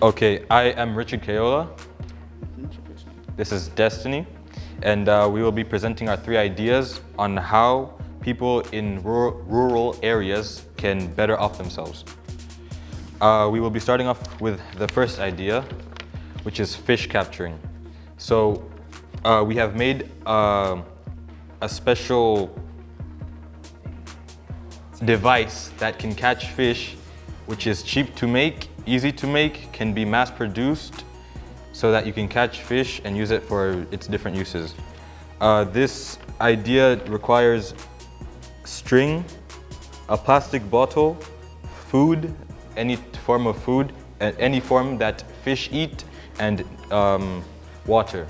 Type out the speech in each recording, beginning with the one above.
Okay, I am Richard Kayola. This is Destiny, and we will be presenting our 3 ideas on how people in rural areas can better off themselves. We will be starting off with the first idea, which is fish capturing. So we have made a special device that can catch fish, which is cheap to make, easy to make, can be mass produced so that you can catch fish and use it for its different uses. This idea requires string, a plastic bottle, food, any form of food, any form that fish eat, and water.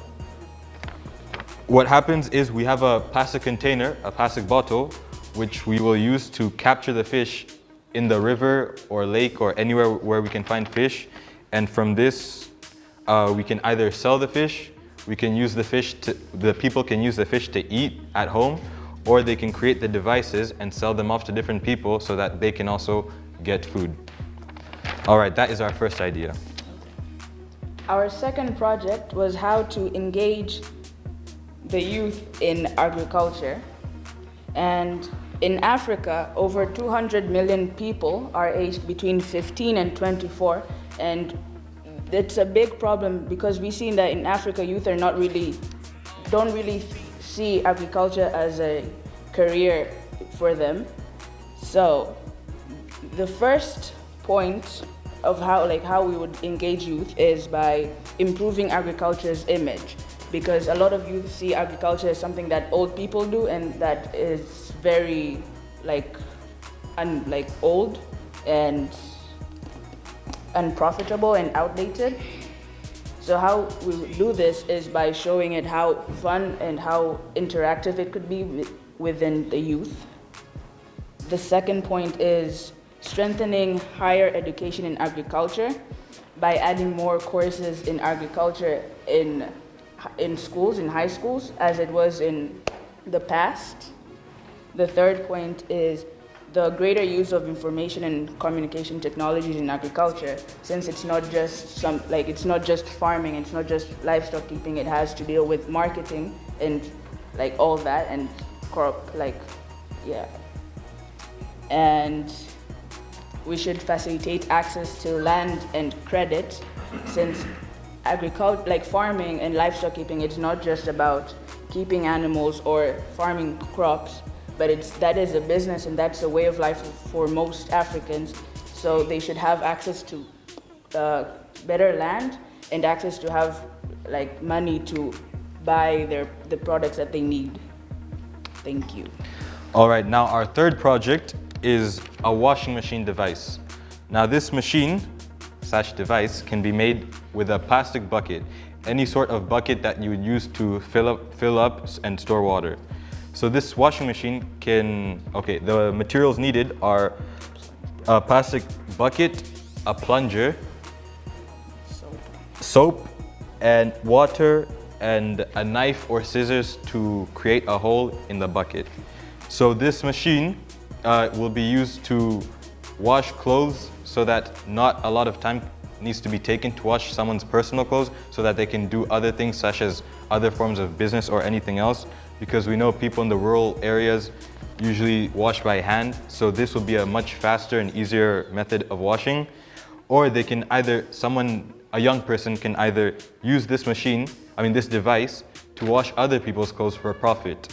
What happens is we have a plastic container, a plastic bottle, which we will use to capture the fish in the river or lake or anywhere where we can find fish. And from this, we can either sell the fish, we can use the fish the people can use the fish to eat at home, or they can create the devices and sell them off to different people so that they can also get food. All right, that is our first idea. Our second project was how to engage the youth in agriculture. And in Africa, over 200 million people are aged between 15 and 24, and it's a big problem because we've seen that in Africa, youth are don't really see agriculture as a career for them. So the first point of how we would engage youth is by improving agriculture's image, because a lot of youth see agriculture as something that old people do, and that is very old and unprofitable and outdated. So how we would do this is by showing it how fun and how interactive it could be within the youth. The second point is strengthening higher education in agriculture by adding more courses in agriculture in schools, in high schools, as it was in the past. The third point is the greater use of information and communication technologies in agriculture, since it's not just it's not just farming, it's not just livestock keeping, it has to deal with marketing and all that, and and we should facilitate access to land and credit, since agriculture, farming and livestock keeping, it's not just about keeping animals or farming crops, but that is a business and that's a way of life for most Africans. So they should have access to better land and access to have money to buy the products that they need. Thank you. All right, now our third project is a washing machine device. Now this machine/device can be made with a plastic bucket, any sort of bucket that you would use to fill up and store water. So this washing machine the materials needed are a plastic bucket, a plunger, soap, and water, and a knife or scissors to create a hole in the bucket. So this machine will be used to wash clothes, so that not a lot of time needs to be taken to wash someone's personal clothes, so that they can do other things such as other forms of business or anything else, because we know people in the rural areas usually wash by hand. So this will be a much faster and easier method of washing. Or they can a young person can either use this this device to wash other people's clothes for a profit,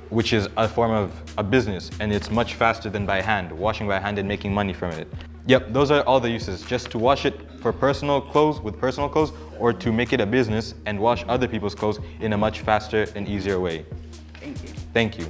which is a form of a business, and it's much faster than washing by hand and making money from it. Yep, those are all the uses, just to wash it for personal clothes, or to make it a business and wash other people's clothes in a much faster and easier way. Thank you. Thank you.